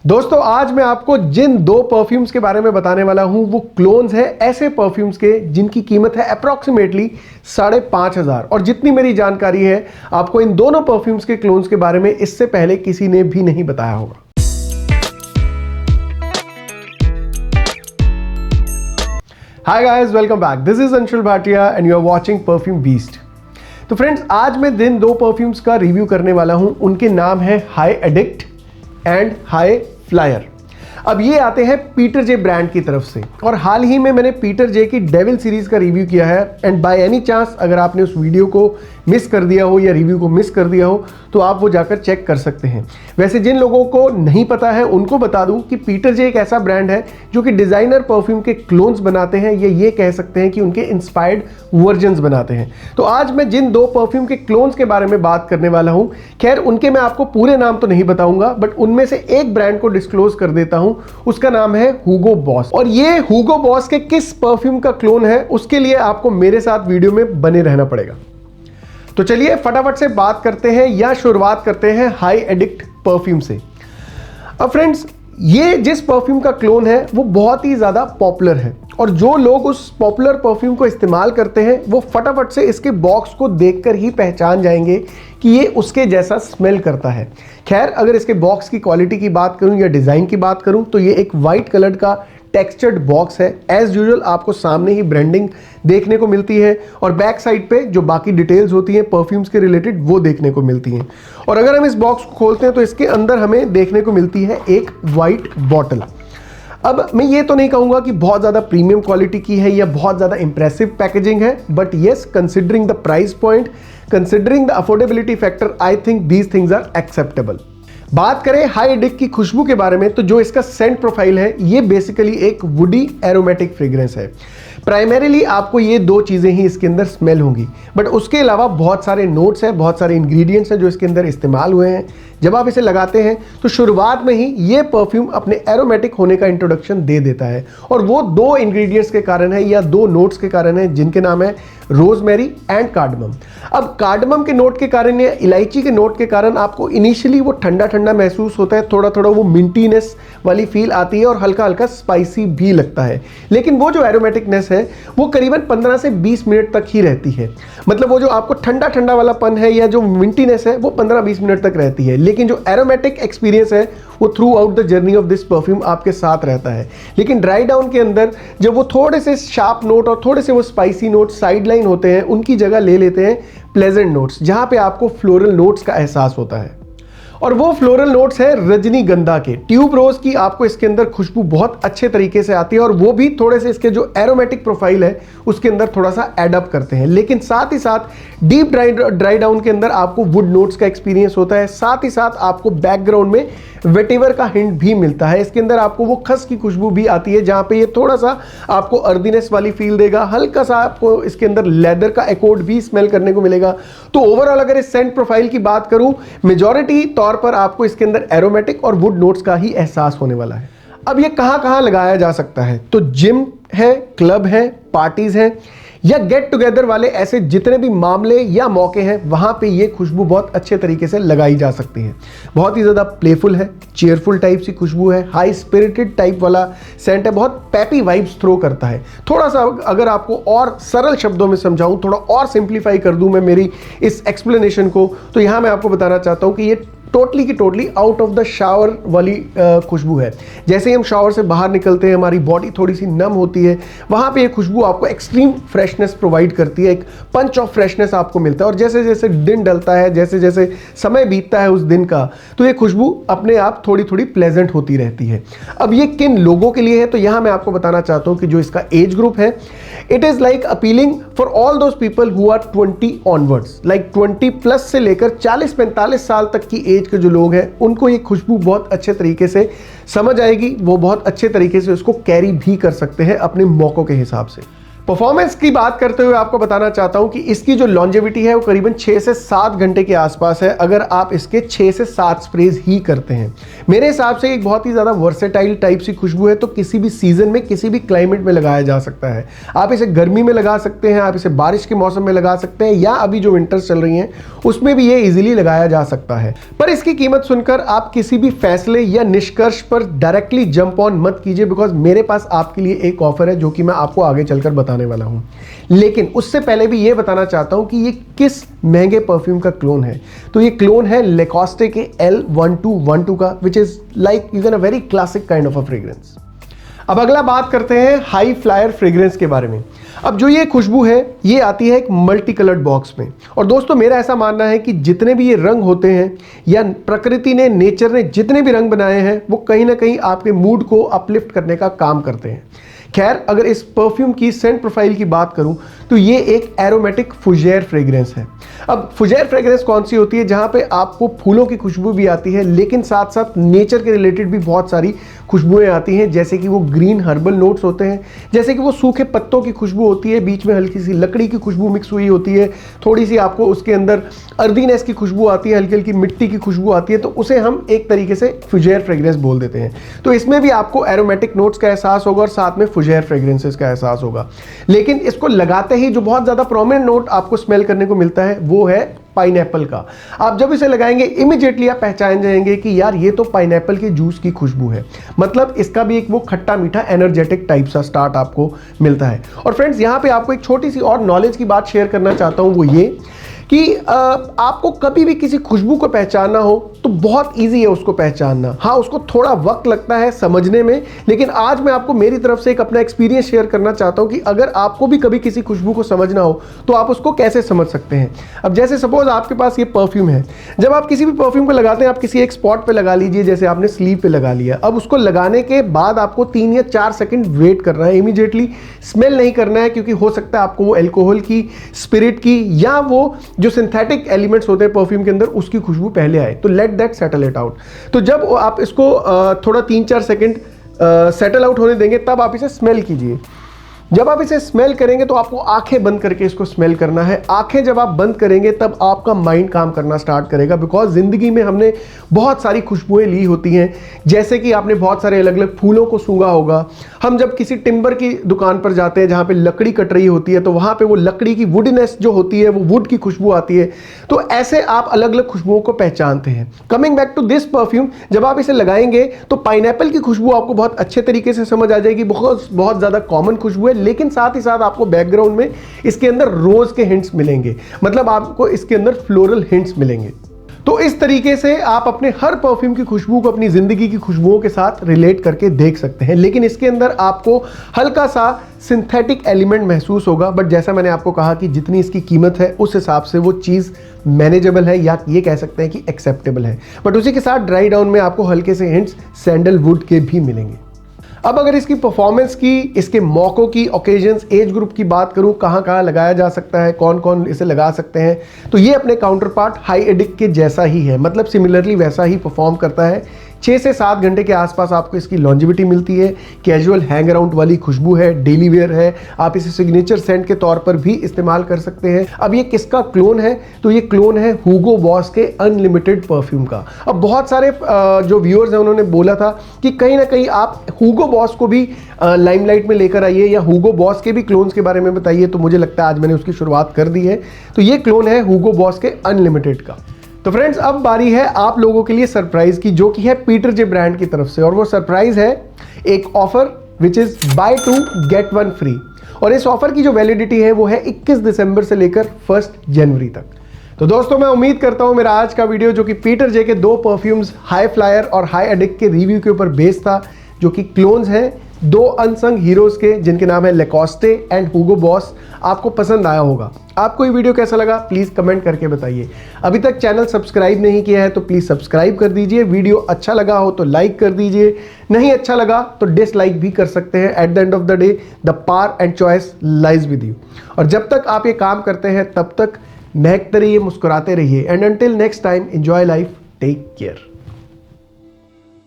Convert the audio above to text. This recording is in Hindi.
दोस्तों आज मैं आपको जिन दो परफ्यूम्स के बारे में बताने वाला हूं वो क्लोन्स है ऐसे परफ्यूम्स के जिनकी कीमत है अप्रॉक्सीमेटली 5,500 और जितनी मेरी जानकारी है आपको इन दोनों परफ्यूम्स के क्लोन्स के बारे में इससे पहले किसी ने भी नहीं बताया होगा। Hi guys, welcome back. This is Anshul Bhatia and you are watching perfume beast. तो फ्रेंड्स आज मैं जिन दो परफ्यूम्स का रिव्यू करने वाला हूं उनके नाम है high addict and high flyer. अब ये आते हैं पीटर जे ब्रांड की तरफ से और हाल ही में मैंने पीटर जे की डेविल सीरीज का रिव्यू किया है एंड बाय एनी चांस अगर आपने उस वीडियो को मिस कर दिया हो या रिव्यू को मिस कर दिया हो तो आप वो जाकर चेक कर सकते हैं। वैसे जिन लोगों को नहीं पता है उनको बता दूं कि पीटर जे एक ऐसा ब्रांड है जो कि डिजाइनर परफ्यूम के क्लोन्स बनाते हैं या ये कह सकते हैं कि उनके इंस्पायर्ड वर्जन्स बनाते हैं। तो आज मैं जिन दो परफ्यूम के क्लोन्स के बारे में बात करने वाला हूं, खैर उनके मैं आपको पूरे नाम तो नहीं बताऊंगा बट उनमें से एक ब्रांड को डिस्क्लोज कर देता हूं, उसका नाम है हुगो बॉस। और ये हुगो बॉस के किस परफ्यूम का क्लोन है उसके लिए आपको मेरे साथ वीडियो में बने रहना पड़ेगा। तो चलिए फटाफट से बात करते हैं या शुरुआत करते हैं हाई एडिक्ट परफ्यूम से। अब फ्रेंड्स ये जिस परफ्यूम का क्लोन है वो बहुत ही ज़्यादा पॉपुलर है और जो लोग उस पॉपुलर परफ्यूम को इस्तेमाल करते हैं वो फटाफट से इसके बॉक्स को देखकर ही पहचान जाएंगे कि ये उसके जैसा स्मेल करता है। खैर अगर इसके बॉक्स की क्वालिटी की बात करूं या डिज़ाइन की बात करूं तो ये एक वाइट कलर का टेक्सचर्ड बॉक्स है। एज यूजुअल आपको सामने ही ब्रांडिंग देखने को मिलती है और बैक साइड पे जो बाकी डिटेल्स होती हैं परफ्यूम्स के रिलेटेड वो देखने को मिलती हैं। और अगर हम इस बॉक्स को खोलते हैं तो इसके अंदर हमें देखने को मिलती है एक वाइट बॉटल। अब मैं ये तो नहीं कहूँगा कि बहुत ज़्यादा प्रीमियम क्वालिटी की है या बहुत ज़्यादा इंप्रेसिव पैकेजिंग है but yes considering the price point, considering the affordability factor, I think these things are acceptable. बात करें हाई एडिक्ट की खुशबू के बारे में तो जो इसका सेंट प्रोफाइल है ये बेसिकली एक वुडी एरोमेटिक फ्रेग्रेंस है। प्राइमरीली आपको ये दो चीज़ें ही इसके अंदर स्मेल होंगी बट उसके अलावा बहुत सारे नोट्स हैं, बहुत सारे इंग्रेडिएंट्स हैं जो इसके अंदर इस्तेमाल हुए हैं। जब आप इसे लगाते हैं तो शुरुआत में ही ये परफ्यूम अपने एरोमेटिक होने का इंट्रोडक्शन दे देता है और वो दो इंग्रेडिएंट्स के कारण है या दो नोट्स के कारण है जिनके नाम है रोजमेरी एंड कार्डमम। अब कार्डमम के नोट के कारण या इलायची के नोट के कारण आपको इनिशियली वो ठंडा ठंडा महसूस होता है, थोड़ा थोड़ा वो मिंटीनेस वाली फील आती है और हल्का हल्का स्पाइसी भी लगता है। लेकिन वो जो एरोमेटिकनेस है वो करीबन 15 से 20 मिनट तक ही रहती है। मतलब वो जो आपको ठंडा ठंडा वाला पन है या जो मिंटीनेस है वो 15-20 मिनट तक रहती है, लेकिन जो एरोमेटिक एक्सपीरियंस है वो through out the journey of this perfume आपके साथ रहता है। लेकिन ड्राई डाउन के अंदर जब वो थोड़े से शार्प नोट और थोड़े से वो स्पाइसी नोट साइड लाइन होते हैं उनकी जगह ले लेते हैं प्लेजेंट नोट्स, जहां पे आपको फ्लोरल नोट्स का एहसास होता है। और वो फ्लोरल नोट्स है रजनीगंधा के। ट्यूब रोज की आपको इसके अंदर खुशबू बहुत अच्छे तरीके से आती है और वो भी थोड़े से इसके जो एरोमेटिक प्रोफाइल है उसके अंदर थोड़ा सा एड अप करते हैं। लेकिन साथ ही साथ डीप ड्राई डाउन के अंदर आपको वुड नोट्स का एक्सपीरियंस होता है। साथ ही साथ आपको बैकग्राउंड में वेटिवर का हिंट भी मिलता है। इसके अंदर आपको वो खस की खुशबू भी आती है जहां पे ये थोड़ा सा आपको अर्दीनेस वाली फील देगा, हल्का सा आपको इसके अंदर लेदर का एकॉर्ड भी स्मेल करने को मिलेगा। तो ओवरऑल अगर इस सेंट प्रोफाइल की बात करूं मेजॉरिटी तौर पर आपको इसके अंदर एरोमेटिक और वुड नोट्स का ही एहसास होने वाला है। अब ये कहां कहां लगाया जा सकता है तो जिम है, क्लब है, पार्टीज है या गेट टुगेदर वाले ऐसे जितने भी मामले या मौके हैं वहां पे ये खुशबू बहुत अच्छे तरीके से लगाई जा सकती है। बहुत ही ज़्यादा प्लेफुल है, चेयरफुल टाइप सी खुशबू है, हाई स्पिरिटेड टाइप वाला सेंट है, बहुत पैपी वाइब्स थ्रो करता है। थोड़ा सा अगर आपको और सरल शब्दों में समझाऊं, थोड़ा और सिंप्लीफाई कर दूं मैं मेरी इस एक्सप्लेनेशन को, तो यहाँ मैं आपको बताना चाहता हूँ कि ये टोटली की totally out of the shower वाली खुशबू है। जैसे ही हम शावर से बाहर निकलते हैं हमारी बॉडी थोड़ी सी नम होती है, वहाँ पे ये खुशबू आपको एक्सट्रीम फ्रेशनेस प्रोवाइड करती है, एक पंच ऑफ फ्रेशनेस आपको मिलता है। और जैसे जैसे दिन ढलता है, जैसे जैसे समय बीतता है उस दिन का, तो ये खुशबू अपने आप थोड़ी थोड़ी प्लेजेंट होती रहती है। अब ये किन लोगों के लिए है तो यहाँ मैं आपको बताना चाहता हूँ कि जो इसका एज ग्रुप है it is like appealing for all those people who are 20 onwards, like 20 plus से लेकर 40-45 साल तक की एज के जो लोग हैं उनको ये खुशबू बहुत अच्छे तरीके से समझ आएगी, वो बहुत अच्छे तरीके से उसको कैरी भी कर सकते हैं अपने मौकों के हिसाब से। परफॉर्मेंस की बात करते हुए आपको बताना चाहता हूं कि इसकी जो लॉन्जेविटी है वो करीबन 6 से 7 घंटे के आसपास है, अगर आप इसके 6 से 7 स्प्रेज ही करते हैं। मेरे हिसाब से एक बहुत ही ज़्यादा वर्सेटाइल टाइप सी खुशबू है, तो किसी भी सीजन में किसी भी क्लाइमेट में लगाया जा सकता है। आप इसे गर्मी में लगा सकते हैं, आप इसे बारिश के मौसम में लगा सकते हैं, या अभी जो विंटर्स चल रही हैं उसमें भी ये ईजिली लगाया जा सकता है। पर इसकी कीमत सुनकर आप किसी भी फैसले या निष्कर्ष पर डायरेक्टली जंप ऑन मत कीजिए, बिकॉज मेरे पास आपके लिए एक ऑफर है जो कि मैं आपको आगे चलकर बताने वाला हूं। लेकिन उससे पहले भी ये बताना चाहता हूं कि ये किस महंगे परफ्यूम का क्लोन है। तो ये क्लोन है लेकोस्टे के L1212 का, which is like you can a very classic kind of a fragrance. अब अगला बात करते हैं हाई फ्लायर फ्रेग्रेंस के बारे में। अब जो ये खुशबू है ये आती है एक मल्टी कलर्ड बॉक्स में, और दोस्तों मेरा ऐसा मानना है कि जितने भी ये रंग होते हैं या प्रकृति ने, नेचर ने जितने भी रंग बनाए हैं वो कहीं ना कहीं आपके मूड को अपलिफ्ट करने का काम करते हैं। खैर, अगर इस परफ्यूम की सेंट प्रोफाइल की बात करूं तो ये एक एरोमेटिक फुजेर फ्रेग्रेंस है। अब फुजेर फ्रेग्रेंस कौन सी होती है? जहां पे आपको फूलों की खुशबू भी आती है, लेकिन साथ साथ नेचर के रिलेटेड भी बहुत सारी खुशबुएं आती हैं, जैसे कि वो ग्रीन हर्बल नोट्स होते हैं, जैसे कि वो सूखे पत्तों की खुशबू होती है, बीच में हल्की सी लकड़ी की खुशबू मिक्स हुई होती है, थोड़ी सी आपको उसके अंदर अर्दीनेस की खुशबू आती है, हल्की हल्की मिट्टी की खुशबू आती है, तो उसे हम एक तरीके से फुजेर फ्रेग्रेंस बोल देते हैं। तो इसमें भी आपको एरोमेटिक नोट्स का एहसास होगा और साथ में फुजेर फ्रेग्रेंसेस का एहसास होगा। लेकिन इसको लगाते ही जो बहुत ज्यादा प्रोमिनेंट नोट आपको स्मेल करने को मिलता है वो है पाइनएप्पल का। आप जब इसे लगाएंगे इमीडिएटली आप पहचान जाएंगे कि यार ये तो पाइनएप्पल के जूस की खुशबू है। मतलब इसका भी एक वो खट्टा मीठा एनर्जेटिक टाइप सा स्टार्ट आपको मिलता है। और फ्रेंड्स, यहां पे आपको एक छोटी सी और नॉलेज की बात शेयर करना चाहता हूं, वो ये कि आपको कभी भी किसी खुशबू को पहचानना हो तो बहुत इजी है उसको पहचानना। हाँ, उसको थोड़ा वक्त लगता है समझने में, लेकिन आज मैं आपको मेरी तरफ से एक अपना एक्सपीरियंस शेयर करना चाहता हूं कि अगर आपको भी कभी किसी खुशबू को समझना हो तो आप उसको कैसे समझ सकते हैं। अब जैसे सपोज आपके पास ये परफ्यूम है, जब आप किसी भी परफ्यूम को लगाते हैं आप किसी एक स्पॉट पे लगा लीजिए, जैसे आपने स्लीव पे लगा लिया। अब उसको लगाने के बाद आपको 3 या 4 सेकंड वेट करना है, इमीडिएटली स्मेल नहीं करना है, क्योंकि हो सकता है आपको वो एल्कोहल की, स्पिरिट की, या वो जो सिंथेटिक एलिमेंट्स होते हैं परफ्यूम के अंदर उसकी खुशबू पहले आए। तो let that settle it out. तो जब आप इसको थोड़ा 3-4 सेकंड सेटल आउट होने देंगे तब आप इसे स्मेल कीजिए। जब आप इसे स्मेल करेंगे तो आपको आंखें बंद करके इसको स्मेल करना है। आंखें जब आप बंद करेंगे तब आपका माइंड काम करना स्टार्ट करेगा, बिकॉज जिंदगी में हमने बहुत सारी खुशबुएं ली होती हैं। जैसे कि आपने बहुत सारे अलग अलग फूलों को सूंघा होगा। हम जब किसी टिम्बर की दुकान पर जाते हैं जहां पे लकड़ी कट रही होती है, तो वहां पे वो लकड़ी की वुडनेस जो होती है, वो वुड की खुशबू आती है। तो ऐसे आप अलग अलग खुशबुओं को पहचानते हैं। Coming back to this perfume, जब आप इसे लगाएंगे तो पाइनएप्पल की खुशबू आपको बहुत अच्छे तरीके से समझ आ जाएगी। बहुत ज्यादा कॉमन खुशबू है, लेकिन साथ ही साथ आपको बैकग्राउंड में इसके अंदर रोज के हिंट्स मिलेंगे। मतलब आपको इसके अंदर फ्लोरल हिंट्स मिलेंगे। तो इस तरीके से आप अपने हर परफ्यूम की खुशबू को अपनी जिंदगी की खुशबुओं के साथ रिलेट करके देख सकते हैं। लेकिन इसके अंदर आपको हल्का सा सिंथेटिक एलिमेंट महसूस होगा, बट जैसा मैंने आपको कहा कि जितनी इसकी कीमत है उस हिसाब से वो चीज़ मैनेजेबल है, या ये कह सकते हैं कि एक्सेप्टेबल है। बट उसी के साथ ड्राई डाउन में आपको हल्के से हिंट्स सैंडलवुड के भी मिलेंगे। अब अगर इसकी परफॉर्मेंस की, इसके मौकों की, ओकेजन्स, एज ग्रुप की बात करूं, कहां कहां लगाया जा सकता है, कौन कौन इसे लगा सकते हैं, तो ये अपने काउंटर पार्ट हाई एडिक्ट के जैसा ही है। मतलब सिमिलरली वैसा ही परफॉर्म करता है। 6 से 7 घंटे के आसपास आपको इसकी लॉन्जिविटी मिलती है। कैजुअल हैंग अराउंड वाली खुशबू है, डेली वेयर है। आप इसे सिग्नेचर सेंट के तौर पर भी इस्तेमाल कर सकते हैं। अब ये किसका क्लोन है? तो ये क्लोन है हुगो बॉस के अनलिमिटेड परफ्यूम का। अब बहुत सारे जो व्यूअर्स हैं उन्होंने बोला था कि कहीं ना कहीं आप हुगो बॉस को भी लाइमलाइट में लेकर आइए, या हुगो बॉस के भी क्लोन्स के बारे में बताइए। तो मुझे लगता है आज मैंने उसकी शुरुआत कर दी है। तो ये क्लोन है हुगो बॉस के अनलिमिटेड का। तो फ्रेंड्स, अब बारी है आप लोगों के लिए सरप्राइज की, जो कि है पीटर जे ब्रांड की तरफ से। और वो सरप्राइज है एक offer which is buy 2 get 1 free. और इस ऑफर की जो वैलिडिटी है वो है 21 दिसंबर से लेकर 1 जनवरी तक। तो दोस्तों, मैं उम्मीद करता हूं मेरा आज का वीडियो, जो कि पीटर जे के 2 परफ्यूम्स हाई फ्लायर और हाई एडिक्ट के रिव्यू के ऊपर बेस्ड था, जो कि क्लोन्स हैं 2 अनसंग हीरोज के, जिनके नाम है लेकोस्टे एंड हुगो बॉस, आपको पसंद आया होगा। आपको ये वीडियो कैसा लगा प्लीज कमेंट करके बताइए। अभी तक चैनल सब्सक्राइब नहीं किया है तो प्लीज सब्सक्राइब कर दीजिए। वीडियो अच्छा लगा हो तो लाइक कर दीजिए, नहीं अच्छा लगा तो डिसलाइक भी कर सकते हैं। At the end of the day the power and choice lies with you. और जब तक आप ये काम करते हैं तब तक महकते रहिए, मुस्कुराते रहिए। And until next time, enjoy life, take care.